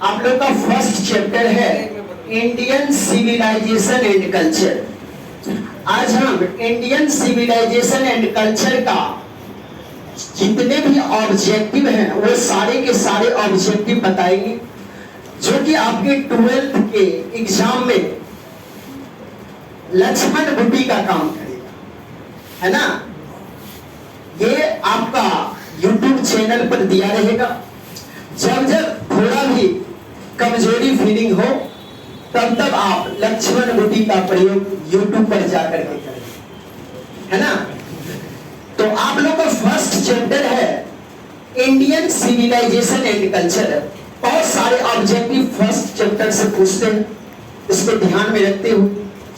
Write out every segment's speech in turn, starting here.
आप लोग का फर्स्ट चैप्टर है इंडियन सिविलाइजेशन एंड कल्चर। आज हम इंडियन सिविलाइजेशन एंड कल्चर का जितने भी ऑब्जेक्टिव हैं वो सारे के सारे ऑब्जेक्टिव बताएंगे, जो कि आपके 12th के एग्जाम में लक्ष्मण बुद्धि का काम करेगा, है ना। ये आपका YouTube चैनल पर दिया रहेगा। जब जब थोड़ा भी कमजोरी फीलिंग हो तब तब आप लक्ष्मण बुद्धि का प्रयोग YouTube पर जाकर के करें, है ना। तो आप लोग का फर्स्ट चैप्टर है इंडियन सिविलाइजेशन एंड कल्चर। बहुत सारे ऑब्जेक्टिव फर्स्ट चैप्टर से पूछते हैं, इसको ध्यान में रखते हुए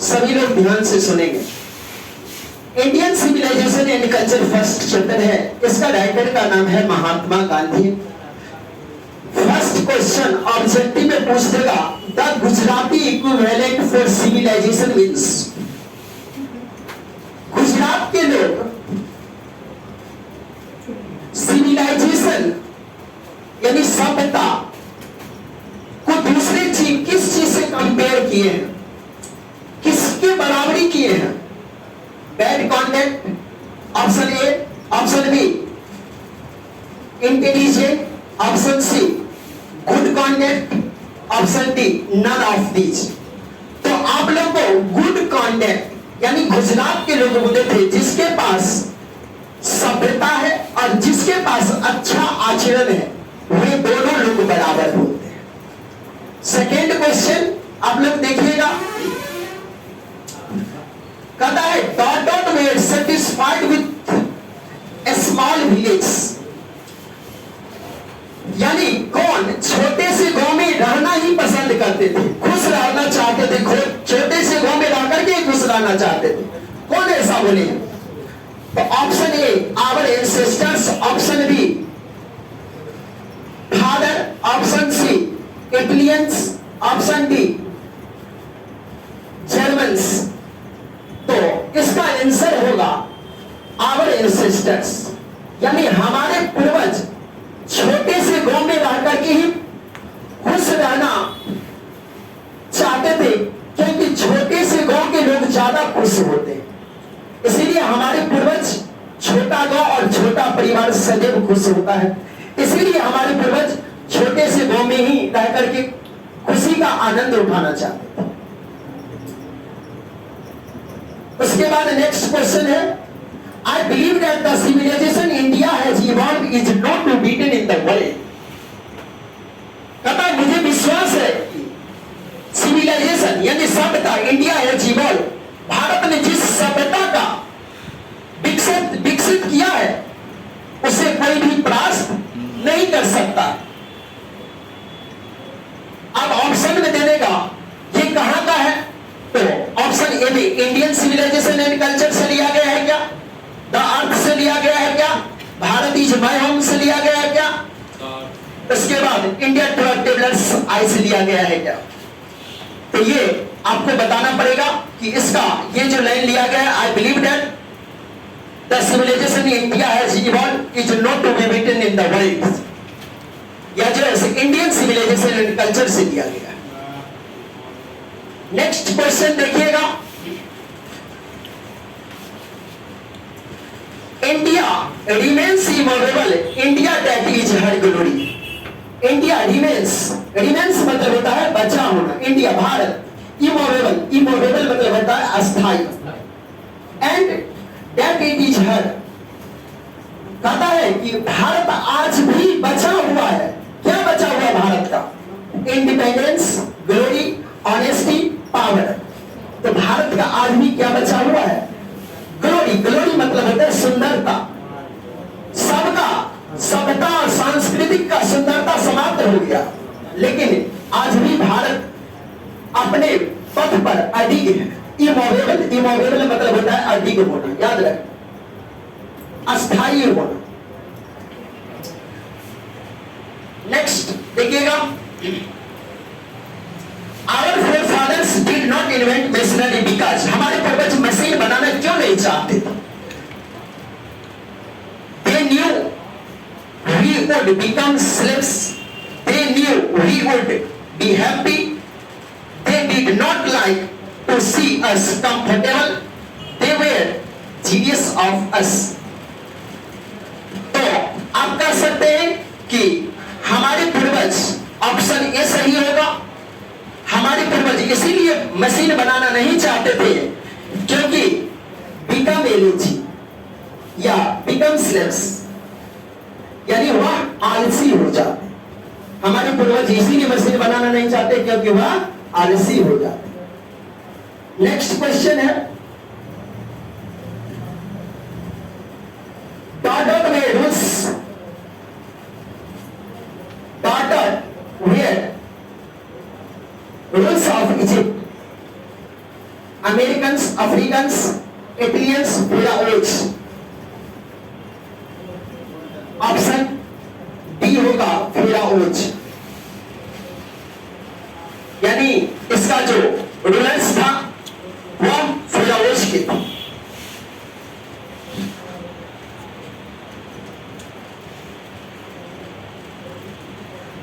सभी लोग ध्यान से सुनेंगे। Indian civilisation and culture first chapter है, इसका राइटर का नाम है Mahatma Gandhi. First question objective में पूछ देगा, the Gujarati equivalent for civilisation means. Gujarat के लोग सिविलाइजेशन यानी सभ्यता को दूसरे चीज किस चीज से कंपेयर किए हैं, किसके बराबरी किए हैं? Bad contact option A, option B intelligent, option C good contact, option D none of these. तो आप लोग को गुड कॉन्टेक्ट यानी गुजरात के लोग बोलते थे जिसके पास सभ्यता है और जिसके पास अच्छा आचरण है, वे दोनों लोग बराबर होते हैं। सेकेंड क्वेश्चन आप लोग देखिएगा, कहता है that were satisfied with a small village, यानी कौन छोटे से गांव में रहना ही पसंद करते थे, खुश रहना चाहते थे, छोटे से गांव में रह करके खुश रहना चाहते थे? कौन ऐसा बोले? तो option A our ancestors, option B father, option C Italians, option D Germans. तो इसका आंसर होगा आवर एंसेस्टर्स, यानी हमारे पूर्वज छोटे से गांव में रह करके ही खुश रहना चाहते थे, क्योंकि छोटे से गांव के लोग ज्यादा खुश होते हैं। इसीलिए हमारे पूर्वज छोटा गांव और छोटा परिवार सदैव खुश होता है, इसीलिए हमारे पूर्वज छोटे से गांव में ही रह करके खुशी का आनंद उठाना चाहते थे। उसके बाद नेक्स्ट क्वेश्चन है, I believe that the civilization India has evolved is not to be beaten in the world। कहता है मुझे विश्वास है कि सिविलाइजेशन यानी सभ्यता इंडिया हैज इवॉल्व, भारत ने जिस सभ्यता का विकसित किया है उसे कोई भी परास्त नहीं कर सकता। अब ऑप्शन में देने का ये कहां का है? तो ऑप्शन ए में इंडियन सिविलाइजेशन एंड कल्चर से लिया गया है क्या? द अर्थ से लिया गया है क्या? भारत इज माय होम से लिया गया है क्या? उसके बाद इंडिया ट्रेवलर्स आई से लिया गया है क्या? तो ये आपको बताना पड़ेगा कि इसका ये जो लाइन लिया गया है, I believe that the civilisation India has evolved is not to be beaten in the world, या जो है इंडियन सिविलाइजेशन एंड कल्चर से लिया गया है। नेक्स्ट क्वेश्चन देखिएगा, India remains immovable, India that is her glory. India remains मतलब होता है बचा होना, इंडिया भारत, इमूवेबल मतलब होता है अस्थायी, एंड दैट इट इज हर, कहता है कि भारत आज भी बचा हुआ है। क्या बचा हुआ है भारत का? Independence, glory, honesty, power. तो भारत का आज भी क्या बचा हुआ है? ग्लोरी। ग्लोरी मतलब होता है सुंदरता, सबका सभ्यता और सांस्कृतिक का सुंदरता समाप्त हो गया, लेकिन आज भी भारत अपने पथ पर अडिग है। इमूवेबल मतलब होता है अडिग होना, याद रखें, अस्थायी होना। नेक्स्ट देखिएगा, our forefathers did not invent machinery because, हमारे पूर्वज मशीन बनाना क्यों नहीं चाहते थे? They knew we would become slaves, they knew we would be happy. They did not like to see us comfortable. They were jealous of us. तो आप कह सकते हैं कि हमारे पूर्वज, ऑप्शन ए सही होगा, हमारे पूर्वज इसीलिए मशीन बनाना नहीं चाहते थे क्योंकि बिकम एलेजी या बिकम स्लेव्स, यानी वह आलसी हो जाते। हमारे पूर्वज इसीलिए मशीन बनाना नहीं चाहते क्योंकि वह आलसी हो जाते। नेक्स्ट क्वेश्चन है, डॉट में rules, dot were rules of Egypt, Americans, Africans, Italians, Pharaohs. Option D होगा फिराओज, यानी इसका जो रूलर्स था वह फिराओज के था।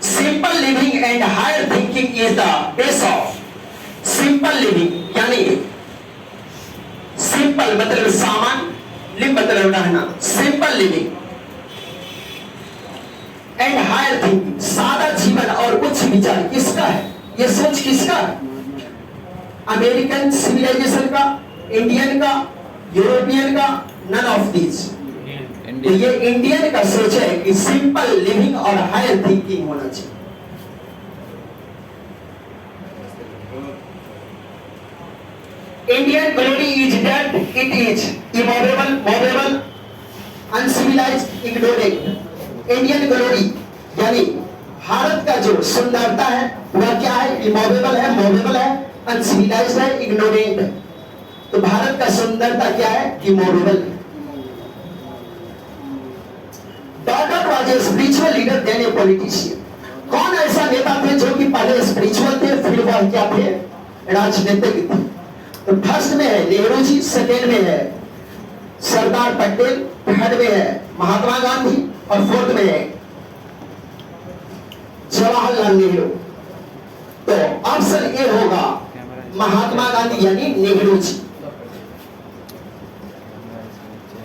Simple living and higher thinking is the base of simple living, यानी सिंपल मतलब सामान, लिव मतलब रहना, simple living and higher thinking, सादा जीवन और उच्च विचार किसका है? ये सोच किसका है? अमेरिकन सिविलाइजेशन का, इंडियन का, यूरोपियन का, नन ऑफ दीज। तो ये इंडियन का सोच है कि सिंपल लिविंग और हायर थिंकिंग होना चाहिए। Indian glory is that it is immovable, movable, uncivilised, ignorant. Indian glory यानी भारत का जो सुंदरता है वह क्या है? इमूवेबल है, मूवेबल है, अनसिविलाइज्ड है, इग्नोरेंट है। तो भारत का सुंदरता क्या है? इमूवेबल है। That was a spiritual leader than a politician. कौन ऐसा नेता थे जो कि पहले स्पिरिचुअल थे फिर वह क्या थे? राजनीतिक थे। तो फर्स्ट में है नेहरू जी, सेकेंड में है सरदार पटेल, थर्ड में है महात्मा गांधी और फोर्थ में है जवाहरलाल नेहरू। तो ऑप्शन ए होगा महात्मा गांधी यानी नेहरू जी।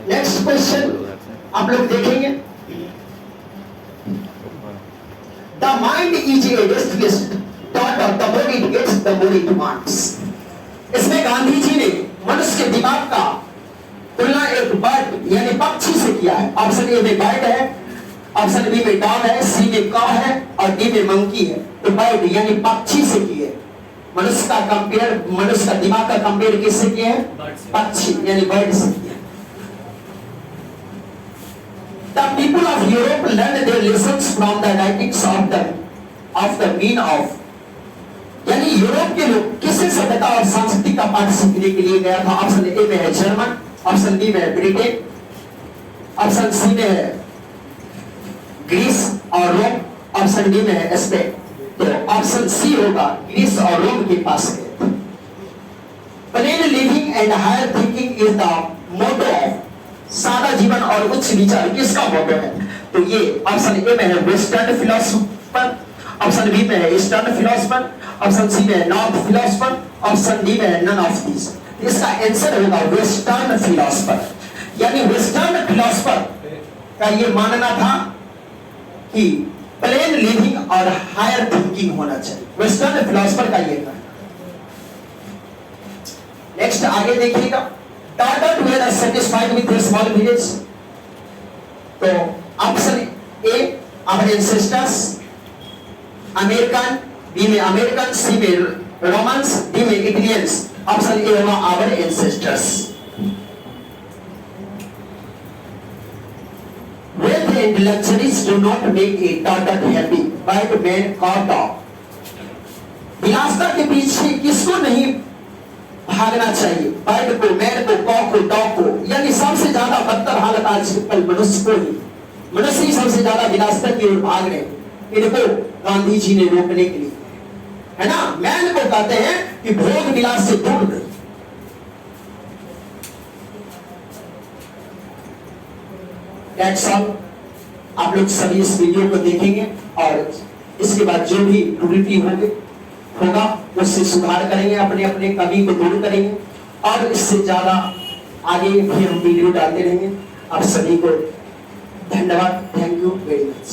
नेक्स्ट क्वेश्चन आप लोग देखेंगे, the mind is a restless dot of the body gets the body demands. इसमें गांधी जी ने मनुष्य के दिमाग का तुलना एक बर्ड यानी पक्षी से किया है। ऑप्शन ए में बर्ड है, ऑप्शन बी में डॉग है, सी में कॉ है और डी में मंकी है। तो बर्ड यानी पक्षी से किए, मनुष्य का कंपेयर, मनुष्य का दिमाग का कंपेयर किससे किए हैं? पक्षी यानी बर्ड से किया। The people of Europe learned their lessons from the writings of the mean of, यानी यूरोप के लोग किससे सभ्यता और संस्कृति का पाठ सीखने के लिए गया था? ऑप्शन ए में है जर्मन, ऑप्शन बी में है ब्रिटेन, ऑप्शन सी में है ग्रीस और रोम, ऑप्शन डी में है स्पेन। तो ऑप्शन सी होगा ग्रीस और रोम के पास गए। Plain living and higher thinking is the motto of, सादा जीवन और उच्च विचार किसका मोटो है? तो ये ऑप्शन ए में है वेस्टर्न फिलोसोफर, ऑप्शन बी में है ईस्टर्न फिलोसोफर, ऑप्शन सी में है नॉर्थ फिलोसोफर, ऑप्शन डी में है नन ऑफ दीज। इसका आंसर होगा वेस्टर्न फिलोसोफर। यानी वेस्टर्न फिलोसोफर का ये मानना था कि प्लेन लिविंग और हायर थिंकिंग होना चाहिए। वेस्टर्न फिलोसोफर का ये कहना। नेक्स्ट आगे देखिएगा, dot they are satisfied with this small village. तो option A our ancestors, American, B में अमेरिकन, सी में रोमन्स, डी में इटालियंस। ऑप्शन ए होगा our ancestors. Wealth and luxuries do not make a dog happy, but man or dog. विलासता के पीछे किसको नहीं भागना चाहिए? बर्ड को, मैन को, कॉक को, डॉग को। यानी सबसे ज्यादा बदतर हालत आजकल मनुष्य को ही, मनुष्य ही सबसे ज्यादा विलासता की ओर भाग रहे। इनको गांधी जी ने रोकने के लिए, है ना, मैन को कहते हैं कि भोग विलास से दूर रहे। That's all। आप लोग सभी इस वीडियो को देखेंगे और इसके बाद जो भी त्रुटि होगा उससे सुधार करेंगे, अपने अपने कमी को दूर करेंगे और इससे ज्यादा आगे भी हम वीडियो डालते रहेंगे। आप सभी को धन्यवाद। Thank you very much.